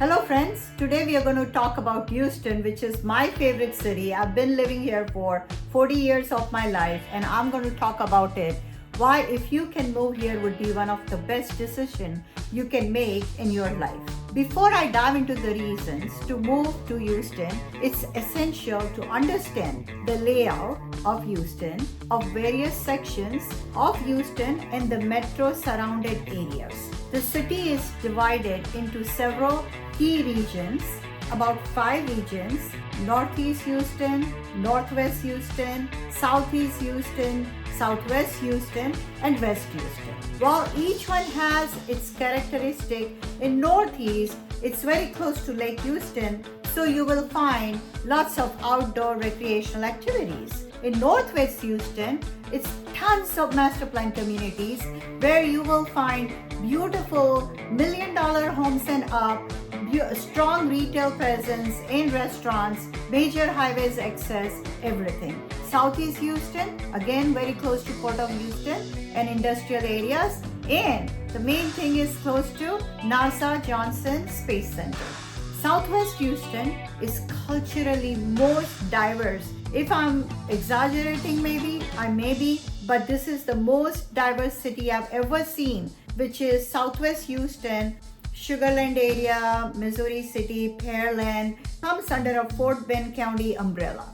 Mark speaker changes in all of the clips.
Speaker 1: Hello friends, today we are going to talk about Houston, which is my favorite city. I've been living here for 40 years of my life and I'm going to talk about it. Why if you can move here would be one of the best decisions you can make in your life. Before I dive into the reasons to move to Houston, it's essential to understand the layout of Houston, of various sections of Houston and the metro surrounded areas. The city is divided into several key regions, about 5 regions: Northeast Houston, Northwest Houston, Southeast Houston, Southwest Houston, and West Houston. While each one has its characteristic, in Northeast, it's very close to Lake Houston, so you will find lots of outdoor recreational activities. In Northwest Houston, it's tons of master plan communities where you will find beautiful $1 million homes and up, strong retail presence in restaurants, major highways access, everything. Southeast Houston, again very close to Port of Houston and industrial areas, and the main thing is close to NASA Johnson Space Center. Southwest Houston is culturally most diverse. If I'm exaggerating maybe, I may be, but this is the most diverse city I've ever seen, which is Southwest Houston. Sugar Land area, Missouri City, Pearland, comes under a Fort Bend County umbrella.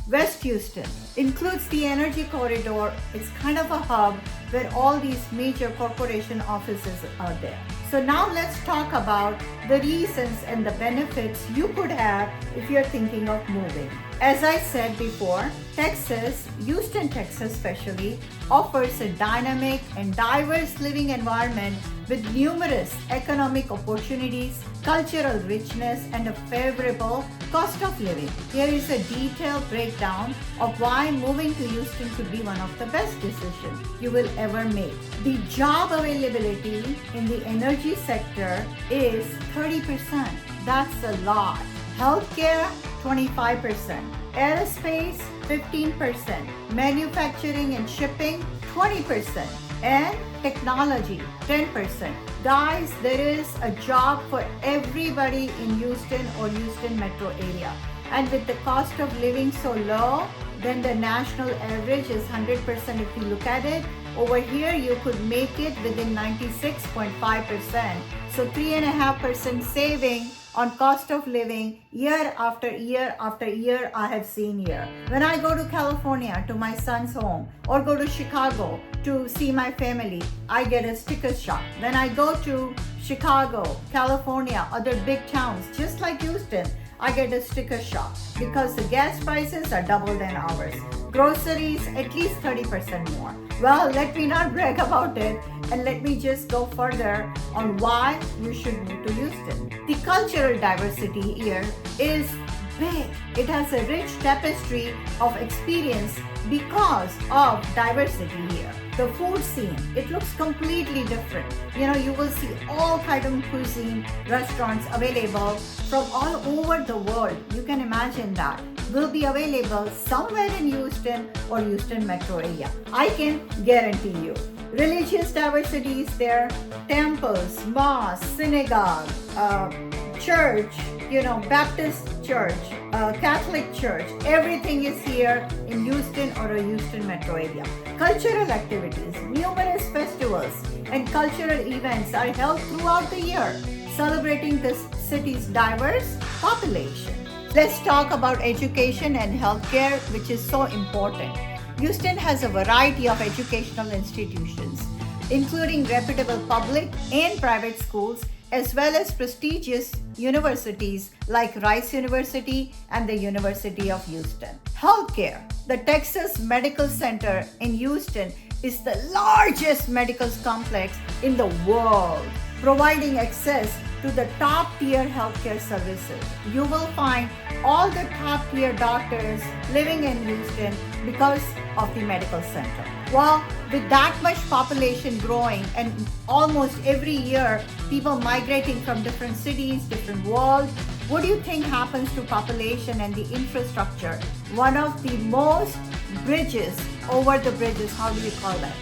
Speaker 1: West Houston includes the Energy Corridor. It's kind of a hub where all these major corporation offices are there. So now let's talk about the reasons and the benefits you could have if you're thinking of moving. As I said before, Texas, Houston, Texas especially, offers a dynamic and diverse living environment with numerous economic opportunities, cultural richness, and a favorable cost of living. Here is a detailed breakdown of why moving to Houston could be one of the best decisions you will ever make. The job availability in the energy sector is 30%. That's a lot. Healthcare, 25%. Aerospace, 15%. Manufacturing and shipping, 20%. And technology, 10%. Guys, there is a job for everybody in Houston or Houston metro area. And with the cost of living so low, then the national average is 100% if you look at it. Over here, you could make it within 96.5%. So 3.5% saving on cost of living year after year after year I have seen here. When I go to California to my son's home or go to Chicago to see my family, I get a sticker shock. When I go to Chicago, California, other big towns just like Houston, I get a sticker shock because the gas prices are double than ours. Groceries, at least 30% more. Well, let me not brag about it and let me just go further on why you should move to Houston. The cultural diversity here is big. It has a rich tapestry of experience because of diversity here. The food scene, it looks completely different. You will see all kinds of cuisine restaurants available from all over the world. You can imagine that will be available somewhere in Houston or Houston metro area. I can guarantee you. Religious diversity is there. Temples, mosques, synagogue, church, Baptist church, Catholic church, everything is here in Houston or a Houston metro area. Cultural activities, numerous festivals and cultural events are held throughout the year, celebrating this city's diverse population. Let's talk about education and healthcare, which is so important. Houston has a variety of educational institutions, including reputable public and private schools, as well as prestigious universities like Rice University and the University of Houston. Healthcare. The Texas Medical Center in Houston is the largest medical complex in the world, providing access to the top-tier healthcare services. You will find all the top-tier doctors living in Houston because of the medical center. Well, with that much population growing and almost every year people migrating from different cities, different worlds, what do you think happens to population and the infrastructure? One of the most bridges, over the bridges, how do you call that?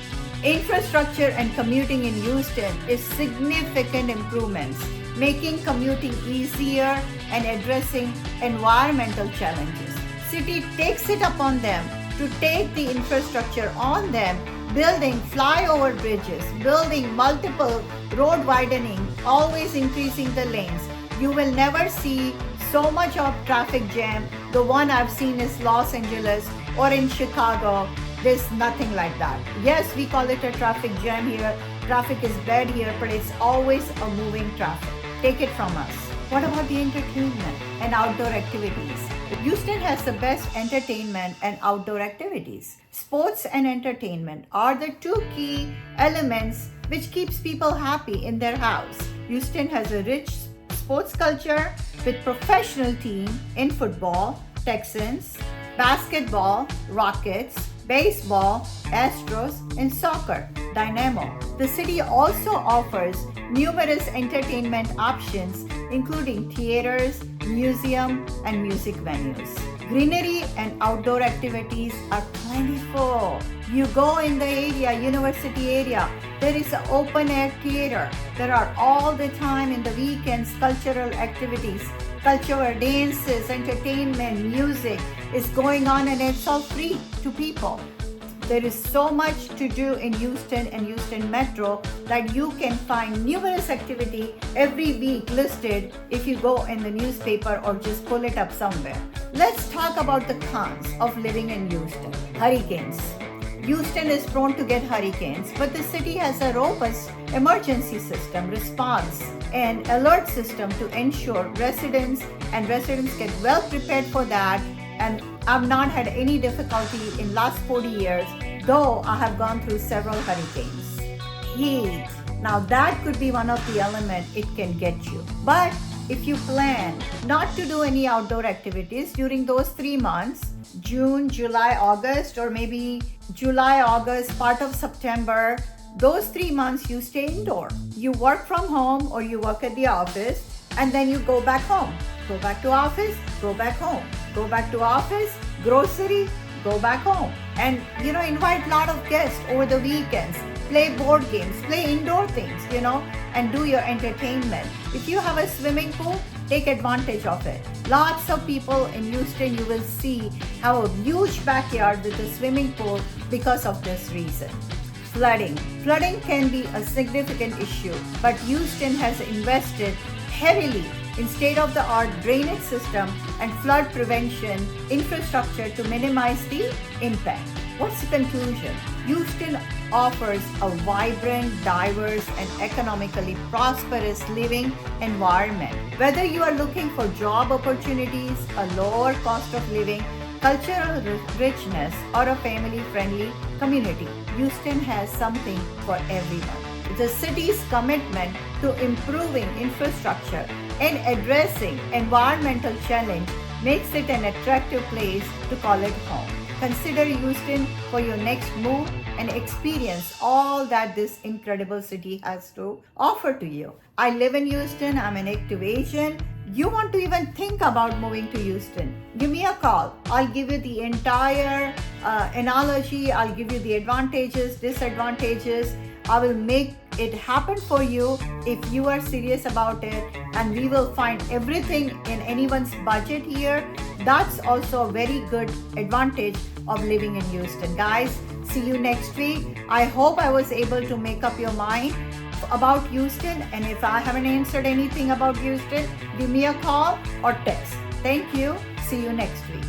Speaker 1: Infrastructure and commuting in Houston is significant improvements making commuting easier and addressing environmental challenges. City takes it upon them to take the infrastructure on them, building flyover bridges, building multiple road widening, always increasing the lanes. You will never see so much of traffic jam. The one I've seen is Los Angeles or in Chicago. There's nothing like that. Yes, we call it a traffic jam here. Traffic is bad here, but it's always a moving traffic. Take it from us. What about the entertainment and outdoor activities? Houston has the best entertainment and outdoor activities. Sports and entertainment are the two key elements which keeps people happy in their house. Houston has a rich sports culture with professional team in football, Texans, basketball, Rockets, baseball, Astros, and soccer, Dynamo. The city also offers numerous entertainment options, including theaters, museum, and music venues. Greenery and outdoor activities are plentiful. You go in the area, university area, there is an open air theater. There are all the time in the weekends cultural activities, cultural dances, entertainment, music is going on, and it's all free to people. There is so much to do in Houston and Houston Metro that you can find numerous activity every week listed if you go in the newspaper or just pull it up somewhere. Let's talk about the cons of living in Houston. Hurricanes. Houston is prone to get hurricanes, but the city has a robust emergency system, response, and alert system to ensure residents get well prepared for that. And I've not had any difficulty in last 40 years, though I have gone through several hurricanes. Heat. Now that could be one of the elements it can get you. But if you plan not to do any outdoor activities during those 3 months, June, July, August, or maybe July, August, part of September, those 3 months you stay indoor. You work from home or you work at the office, and then you go back home. Go back to office, go back home. Go back to office, grocery, go back home. And invite a lot of guests over the weekends. Play board games, play indoor things, and do your entertainment. If you have a swimming pool, take advantage of it. Lots of people in Houston you will see have a huge backyard with a swimming pool because of this reason. Flooding. Flooding can be a significant issue, but Houston has invested heavily in state-of-the-art drainage system and flood prevention infrastructure to minimize the impact. What's the conclusion? Houston offers a vibrant, diverse, and economically prosperous living environment. Whether you are looking for job opportunities, a lower cost of living, cultural richness, or a family-friendly community, Houston has something for everyone. The city's commitment to improving infrastructure and addressing environmental challenge makes it an attractive place to call it home. Consider Houston for your next move and experience all that this incredible city has to offer to you. I live in Houston. I'm an active agent. You want to even think about moving to Houston, give me a call. I'll give you the entire analogy. I'll give you the advantages, disadvantages. I will make it happen for you if you are serious about it, and we will find everything in anyone's budget here. That's also a very good advantage of living in Houston. Guys, see you next week. I hope I was able to make up your mind about Houston, and if I haven't answered anything about Houston, give me a call or text. Thank you. See you next week.